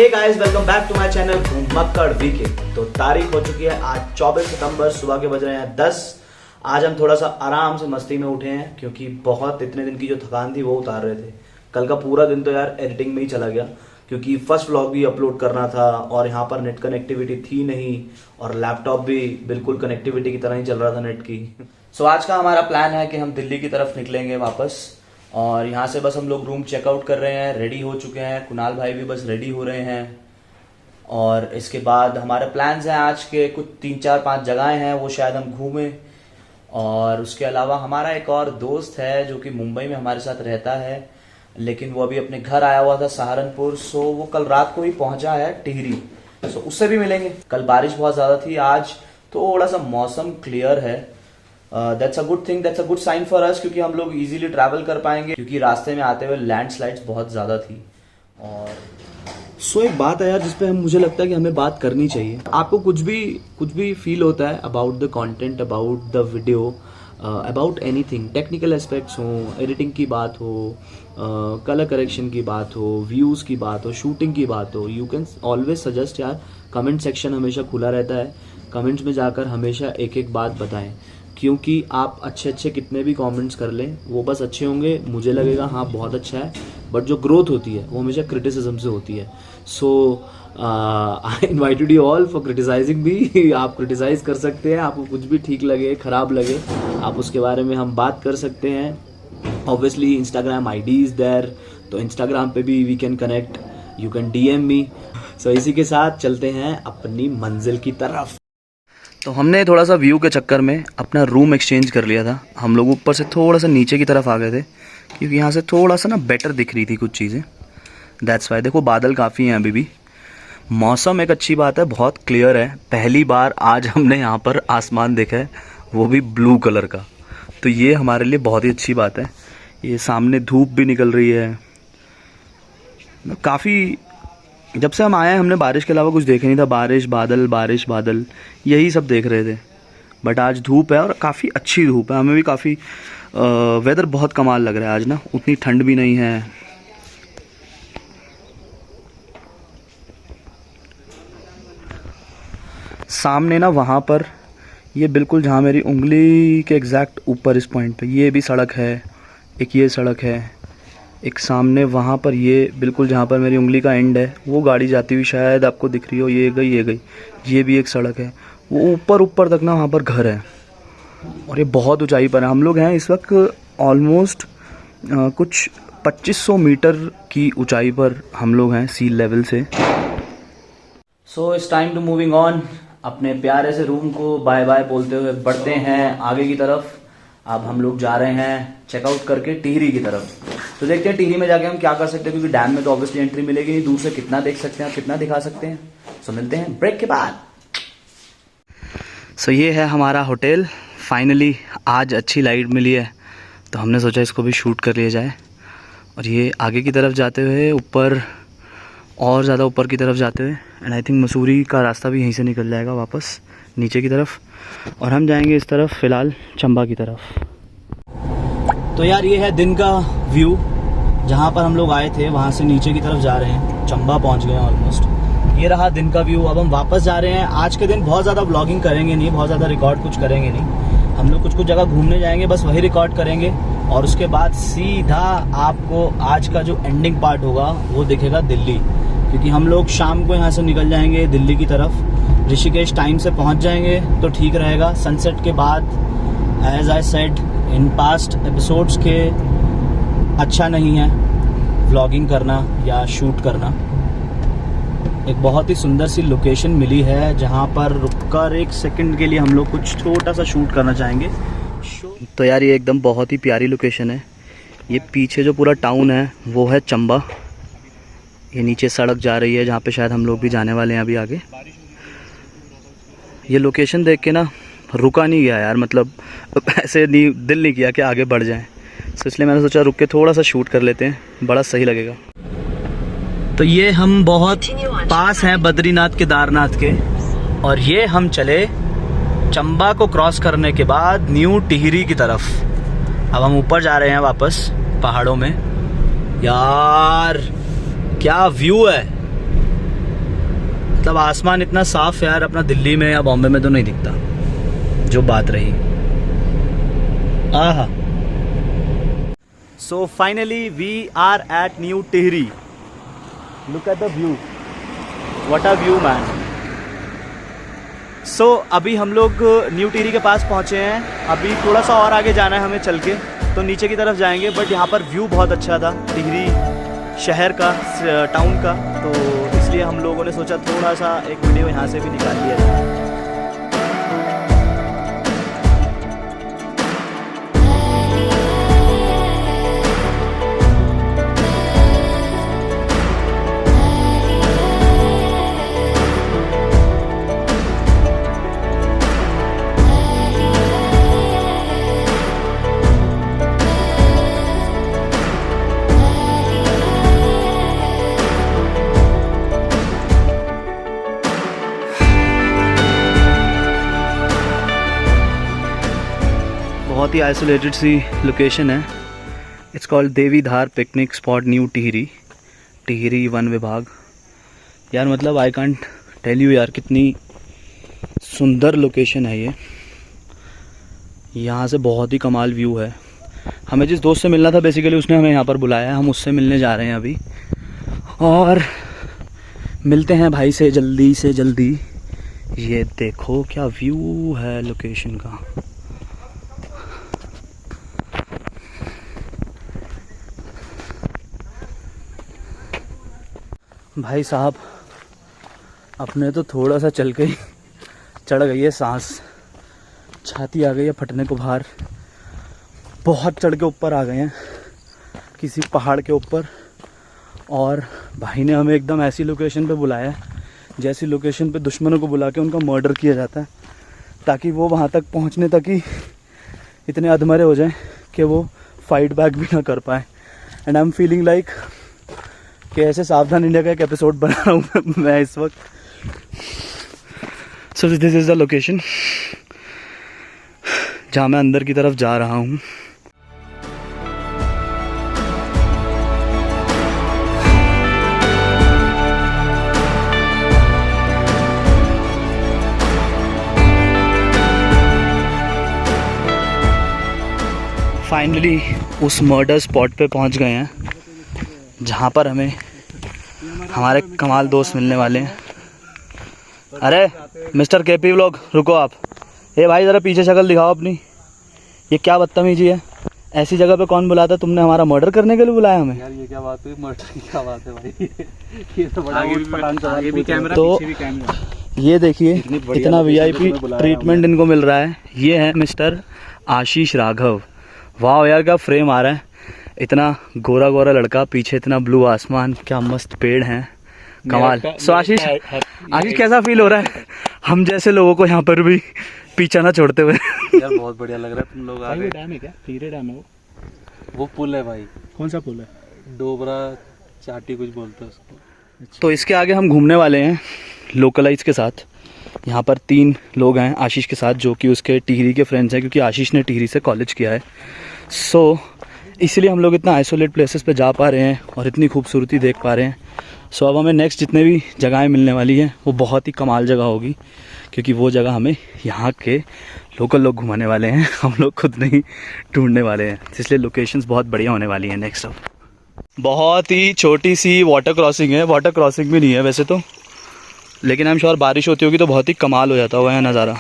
Hey guys, welcome back to my channel Ghumakkad VK. तो तारीख हो चुकी है आज 24 सितंबर, सुबह के बज रहे हैं 10। आज हम थोड़ा सा आराम से मस्ती में उठे हैं क्योंकि बहुत इतने दिन की जो थकान थी वो उतार रहे थे। कल का पूरा दिन तो यार एडिटिंग में ही चला गया क्योंकि फर्स्ट व्लॉग भी अपलोड करना था और यहाँ पर नेट कनेक्टिविटी थी नहीं और लैपटॉप भी बिल्कुल कनेक्टिविटी की तरह ही चल रहा था नेट की। सो आज का हमारा प्लान है कि हम दिल्ली की तरफ निकलेंगे वापस और यहाँ से बस हम लोग रूम चेकआउट कर रहे हैं, रेडी हो चुके हैं। कुणाल भाई भी बस रेडी हो रहे हैं और इसके बाद हमारे प्लान्स हैं आज के कुछ 3-4-5 जगहें हैं वो शायद हम घूमें। और उसके अलावा हमारा एक और दोस्त है जो कि मुंबई में हमारे साथ रहता है लेकिन वो अभी अपने घर आया हुआ था सहारनपुर। सो वो कल रात को ही पहुंचा है टिहरी, सो उससे भी मिलेंगे। कल बारिश बहुत ज़्यादा थी, आज थोड़ा सा मौसम क्लियर है। That's a good thing, that's a good sign for us क्योंकि हम लोग इजीली ट्रैवल कर पाएंगे क्योंकि रास्ते में आते हुए लैंडस्लाइड्स बहुत ज़्यादा थी। और सो एक बात है यार जिस पे मुझे लगता है कि हमें बात करनी चाहिए। आपको कुछ भी फील होता है about the content, about the video, about anything, technical aspects हो, एडिटिंग की बात हो, कलर करेक्शन की बात हो, व्यूज़ की बात हो, शूटिंग की बात हो, यू कैन ऑलवेज सजेस्ट यार। कमेंट सेक्शन हमेशा खुला रहता है, कमेंट्स में जाकर हमेशा एक एक बात बताएं क्योंकि आप अच्छे कितने भी कमेंट्स कर लें वो बस अच्छे होंगे, मुझे लगेगा हाँ बहुत अच्छा है, बट जो ग्रोथ होती है वो हमेशा क्रिटिसिज्म से होती है। So I invited you all for criticising भी। आप क्रिटिसाइज कर सकते हैं, आपको कुछ भी ठीक लगे खराब लगे आप उसके बारे में हम बात कर सकते हैं। Obviously Instagram ID is there, तो इंस्टाग्राम पे भी we can connect, you can DM me. So इसी के साथ चलते हैं अपनी मंजिल की तरफ। तो हमने थोड़ा सा व्यू के चक्कर में अपना रूम एक्सचेंज कर लिया था। हम लोग ऊपर से थोड़ा सा नीचे की तरफ आ गए थे क्योंकि यहाँ से थोड़ा सा ना बेटर दिख रही थी कुछ चीज़ें। That's why. देखो बादल काफ़ी हैं अभी भी, मौसम एक अच्छी बात है, बहुत क्लियर है। पहली बार आज हमने यहाँ पर आसमान देखा है वो भी ब्लू कलर का, तो ये हमारे लिए बहुत ही अच्छी बात है। ये सामने धूप भी निकल रही है काफ़ी। जब से हम आए हैं हमने बारिश के अलावा कुछ देखा नहीं था, बारिश बादल यही सब देख रहे थे। बट आज धूप है और काफ़ी अच्छी धूप है, हमें भी काफ़ी वेदर बहुत कमाल लग रहा है आज ना, उतनी ठंड भी नहीं है। सामने ना वहाँ पर ये बिल्कुल जहाँ मेरी उंगली के एग्जैक्ट ऊपर इस पॉइंट पे ये भी सड़क है, एक ये सड़क है, एक सामने वहाँ पर ये बिल्कुल जहाँ पर मेरी उंगली का एंड है वो गाड़ी जाती हुई शायद आपको दिख रही हो, ये गई, ये भी एक सड़क है। वो ऊपर तक ना वहाँ पर घर है और ये बहुत ऊंचाई पर है। हम लोग हैं इस वक्त ऑलमोस्ट कुछ 2500 मीटर की ऊंचाई पर हम लोग हैं सी लेवल से। So it's time to moving on. अपने प्यारे से रूम को बाय बाय बोलते हुए बढ़ते हैं आगे की तरफ। अब हम लोग जा रहे हैं चेकआउट करके टिहरी की तरफ। तो देखते हैं टिहरी में जाके हम क्या कर सकते हैं क्योंकि डैम में तो ऑब्वियसली एंट्री मिलेगी नहीं, दूर से कितना देख सकते हैं, कितना दिखा सकते हैं। सो मिलते हैं ब्रेक के बाद। सो ये है हमारा होटल। फाइनली आज अच्छी लाइट मिली है तो हमने सोचा इसको भी शूट कर लिया जाए। और ये आगे की तरफ जाते हुए ऊपर और ज़्यादा ऊपर की तरफ जाते हुए एंड आई थिंक मसूरी का रास्ता भी यहीं से निकल जाएगा वापस नीचे की तरफ और हम जाएंगे इस तरफ फ़िलहाल चंबा की तरफ। तो यार ये है दिन का व्यू, जहाँ पर हम लोग आए थे वहाँ से नीचे की तरफ जा रहे हैं, चंबा पहुँच गए हैं ऑलमोस्ट। ये रहा दिन का व्यू। अब हम वापस जा रहे हैं। आज के दिन बहुत ज़्यादा व्लॉगिंग करेंगे नहीं, बहुत ज़्यादा रिकॉर्ड कुछ करेंगे नहीं, हम लोग कुछ जगह घूमने जाएंगे बस वही रिकॉर्ड करेंगे और उसके बाद सीधा आपको आज का जो एंडिंग पार्ट होगा वो दिखेगा दिल्ली, क्योंकि हम लोग शाम को यहाँ से निकल जाएंगे दिल्ली की तरफ। ऋषिकेश टाइम से पहुँच जाएंगे तो ठीक रहेगा। सनसेट के बाद as I said in past episodes के अच्छा नहीं है व्लॉगिंग करना या शूट करना। एक बहुत ही सुंदर सी लोकेशन मिली है जहाँ पर रुककर एक सेकंड के लिए हम लोग कुछ छोटा सा शूट करना चाहेंगे। तो यार ये एकदम बहुत ही प्यारी लोकेशन है। ये पीछे जो पूरा टाउन है वो है चंबा, ये नीचे सड़क जा रही है जहाँ पे शायद हम लोग भी जाने वाले हैं अभी आगे। ये लोकेशन देख के ना रुका नहीं गया यार, मतलब ऐसे नहीं दिल नहीं किया कि आगे बढ़ जाएं, तो इसलिए मैंने सोचा रुक के थोड़ा सा शूट कर लेते हैं, बड़ा सही लगेगा। तो ये हम बहुत पास हैं बद्रीनाथ केदारनाथ के और ये हम चले चंबा को क्रॉस करने के बाद न्यू टिहरी की तरफ। अब हम ऊपर जा रहे हैं वापस पहाड़ों में। यार क्या व्यू है, मतलब आसमान इतना साफ यार अपना दिल्ली में या बॉम्बे में तो नहीं दिखता, जो बात रही। आहा। So finally we are at New Tehri. Look at the view, what a view man. So अभी हम लोग न्यू टिहरी के पास पहुंचे हैं। अभी थोड़ा सा और आगे जाना है हमें चल के, तो नीचे की तरफ जाएंगे। बट यहाँ पर व्यू बहुत अच्छा था टिहरी शहर का, टाउन का, तो इसलिए हम लोगों ने सोचा थोड़ा सा एक वीडियो यहाँ से भी निकाल लिया जाए। बहुत ही आइसोलेटेड सी लोकेशन है। It's called Devi Dhar picnic spot new Tehri, Tehri one विभाग। यार मतलब आई कांट टेल यू यार कितनी सुंदर लोकेशन है ये। यहाँ से बहुत ही कमाल व्यू है। हमें जिस दोस्त से मिलना था बेसिकली उसने हमें यहाँ पर बुलाया है, हम उससे मिलने जा रहे हैं अभी और मिलते हैं भाई से जल्दी से जल्दी। ये देखो क्या व्यू है लोकेशन का। भाई साहब अपने तो थोड़ा सा चल के ही चढ़ गई है सांस, छाती आ गई है फटने को बाहर। बहुत चढ़ के ऊपर आ गए हैं किसी पहाड़ के ऊपर, और भाई ने हमें एकदम ऐसी लोकेशन पे बुलाया है जैसी लोकेशन पे दुश्मनों को बुला के उनका मर्डर किया जाता है, ताकि वो वहाँ तक पहुँचने तक ही इतने अधमरे हो जाएं कि वो फाइट बैक भी ना कर पाए। And I am feeling like कि ऐसे सावधान इंडिया का एक एपिसोड बना रहा हूँ मैं इस वक्त। So this is the location जहाँ मैं अंदर की तरफ जा रहा हूँ। फाइनली उस मर्डर स्पॉट पे पहुँच गए हैं जहाँ पर हमें हमारे कमाल दोस्त मिलने वाले हैं। अरे मिस्टर केपी व्लॉग रुको आप। ए भाई ज़रा पीछे शक्ल दिखाओ अपनी। ये क्या बदतमीजी है, ऐसी जगह पे कौन बुलाता? तुमने हमारा मर्डर करने के लिए बुलाया हमें? यार ये क्या बात हुई, मर्डर की क्या बात है भाई? ये तो बड़ा आगे भी कैमरा, तो पीछे भी कैमरा। ये देखिए इतना VIP ट्रीटमेंट इनको मिल रहा है। ये है मिस्टर आशीष राघव। वाह यार क्या फ्रेम आ रहा है, इतना गोरा गोरा लड़का, पीछे इतना ब्लू आसमान, क्या मस्त पेड़ हैं, कमाल। सो आशीष कैसा फील हो रहा है हम जैसे लोगों को यहाँ पर भी पीछा ना छोड़ते हुए? यार बहुत बढ़िया लग रहा है, तुम लोग आ गए। डैम है क्या? टिहरी डैम है वो पुल है भाई। कौन सा पुल है? डोबरा चाटी कुछ बोलते हैं उसको। तो इसके आगे हम घूमने वाले हैं लोकलाइज के साथ। यहाँ पर 3 लोग हैं आशीष के साथ, जो कि उसके टिहरी के फ्रेंड्स हैं, क्योंकि आशीष ने टिहरी से कॉलेज किया है। सो इसलिए हम लोग इतना आइसोलेट प्लेसेस पे जा पा रहे हैं और इतनी खूबसूरती देख पा रहे हैं। सो अब हमें नेक्स्ट जितने भी जगहें मिलने वाली हैं वो बहुत ही कमाल जगह होगी, क्योंकि वो जगह हमें यहाँ के लोकल लोग घुमाने वाले हैं, हम लोग खुद नहीं ढूंढने वाले हैं। इसलिए लोकेशंस बहुत बढ़िया होने वाली हैं नेक्स्ट। अब बहुत ही छोटी सी वाटर क्रॉसिंग है, वाटर क्रॉसिंग भी नहीं है वैसे तो, लेकिन आई एम श्योर बारिश होती होगी तो बहुत ही कमाल हो जाता होगा यह नज़ारा।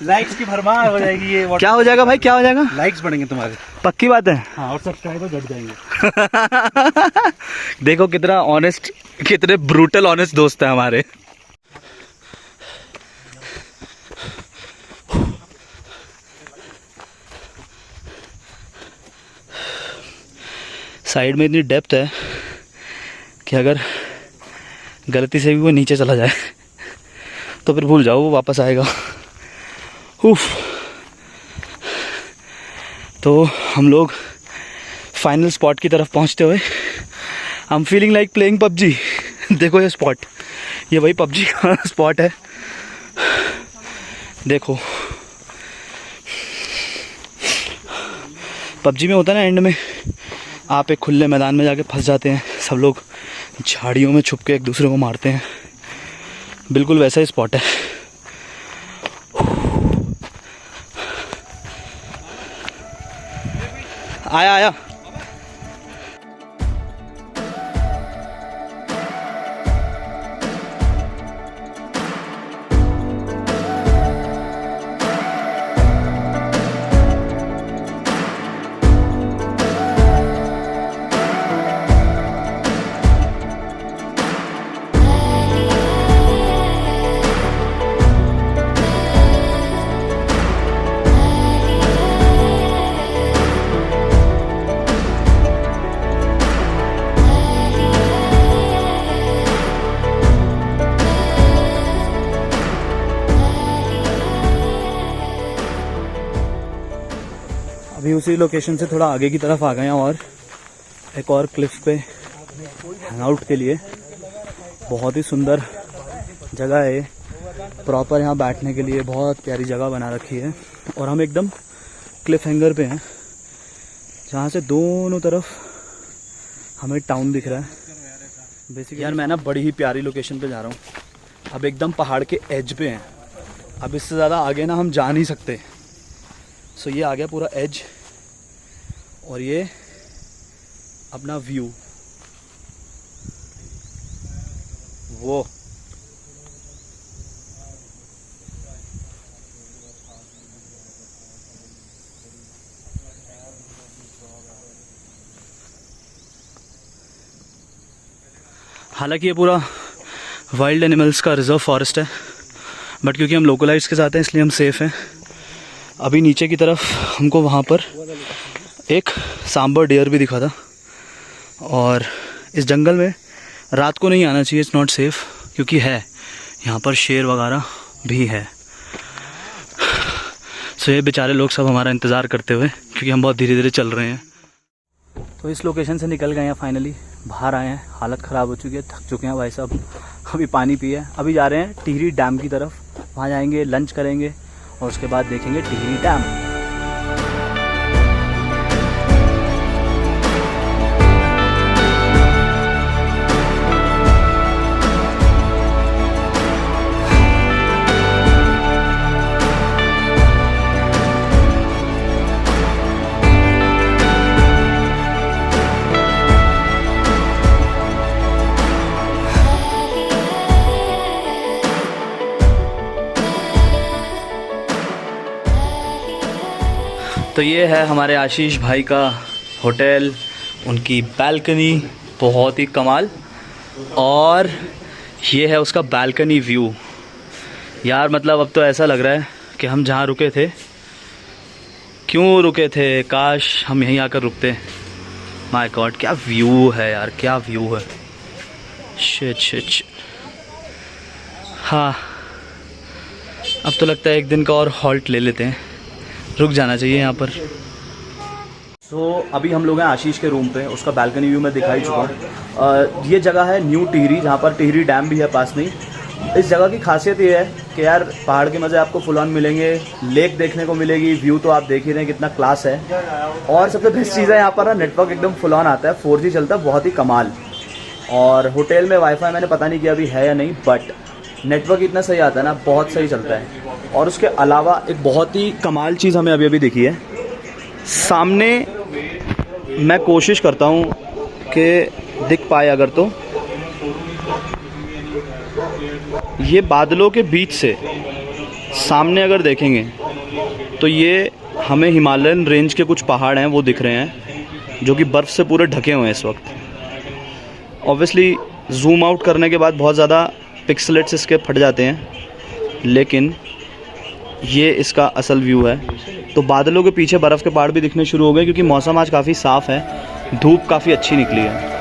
लाइक्स की भरमार हो जाएगी ये। क्या हो जाएगा भाई, क्या हो जाएगा? लाइक्स बढ़ेंगे तुम्हारे, पक्की बात है। हाँ, और सब्सक्राइबर घट जाएंगे। देखो कितना ऑनेस्ट, कितने ब्रूटल ऑनेस्ट दोस्त हैं हमारे। साइड में इतनी डेप्थ है कि अगर गलती से भी वो नीचे चला जाए तो फिर भूल जाओ वो वापस आएगा। उफ। तो हम लोग फाइनल स्पॉट की तरफ पहुंचते हुए I am feeling like playing PUBG। देखो ये स्पॉट, ये वही PUBG का स्पॉट है। देखो PUBG में होता है ना, एंड में आप एक खुले मैदान में जाके फंस जाते हैं, सब लोग झाड़ियों में छुप के एक दूसरे को मारते हैं, बिल्कुल वैसा ही स्पॉट है। आया आया। अभी उसी लोकेशन से थोड़ा आगे की तरफ आ गए हैं और एक और क्लिफ पे हैंगआउट के लिए। बहुत ही सुंदर जगह है, प्रॉपर यहाँ बैठने के लिए बहुत प्यारी जगह बना रखी है। और हम एकदम क्लिफ हैंगर पे हैं जहाँ से दोनों तरफ हमें टाउन दिख रहा है। बेसिकली यार मैं ना बड़ी ही प्यारी लोकेशन पे जा रहा हूँ। अब एकदम पहाड़ के एज पे हैं, अब इससे ज़्यादा आगे ना हम जा नहीं सकते। सो ये आ गया पूरा एज और ये अपना व्यू। वो हालांकि ये पूरा वाइल्ड एनिमल्स का रिजर्व फॉरेस्ट है, बट क्योंकि हम लोकलाइट्स के साथ हैं इसलिए हम सेफ़ हैं। अभी नीचे की तरफ हमको वहाँ पर एक सांबर डियर भी दिखा था। और इस जंगल में रात को नहीं आना चाहिए, इट्स नॉट सेफ़, क्योंकि है यहाँ पर शेर वगैरह भी है। सो ये बेचारे लोग सब हमारा इंतज़ार करते हुए, क्योंकि हम बहुत धीरे धीरे चल रहे हैं। तो इस लोकेशन से निकल गए हैं, फाइनली बाहर आए हैं। हालत ख़राब हो चुकी है, थक चुके हैं भाई साहब। अभी पानी पिए, अभी जा रहे हैं टिहरी डैम की तरफ। वहाँ जाएंगे, लंच करेंगे और उसके बाद देखेंगे टिहरी डैम। तो ये है हमारे आशीष भाई का होटल, उनकी बालकनी बहुत ही कमाल। और ये है उसका बालकनी व्यू। यार मतलब अब तो ऐसा लग रहा है कि हम जहाँ रुके थे, क्यों रुके थे, काश हम यहीं आकर रुकते। माय गॉड क्या व्यू है यार, क्या व्यू है। Shit shit shit. हाँ अब तो लगता है एक दिन का और हॉल्ट ले लेते हैं, रुक जाना चाहिए यहाँ पर। अभी हम लोग हैं आशीष के रूम पे, उसका बालकनी व्यू मैं दिखा ही चुका हूँ। ये जगह है न्यू टिहरी, जहाँ पर टिहरी डैम भी है पास में। इस जगह की खासियत ये है कि यार पहाड़ के मज़े आपको फुल ऑन मिलेंगे, लेक देखने को मिलेगी, व्यू तो आप देख ही रहे हैं कितना क्लास है। और सबसे बेस्ट चीज़ है यहाँ पर ना नेटवर्क एकदम फुल ऑन आता है, 4G चलता है, बहुत ही कमाल। और होटल में वाईफाई मैंने पता नहीं किया अभी है या नहीं, बट नेटवर्क इतना सही आता है ना, बहुत सही चलता है। और उसके अलावा एक बहुत ही कमाल चीज़ हमें अभी दिखी है सामने। मैं कोशिश करता हूँ कि दिख पाए अगर, तो ये बादलों के बीच से सामने अगर देखेंगे तो ये हमें हिमालयन रेंज के कुछ पहाड़ हैं वो दिख रहे हैं, जो कि बर्फ़ से पूरे ढके हुए हैं इस वक्त। ऑब्वियसली जूम आउट करने के बाद बहुत ज़्यादा पिक्सलेट्स इसके फट जाते हैं, लेकिन ये इसका असल व्यू है। तो बादलों के पीछे बर्फ़ के पहाड़ भी दिखने शुरू हो गए, क्योंकि मौसम आज काफ़ी साफ़ है, धूप काफ़ी अच्छी निकली है।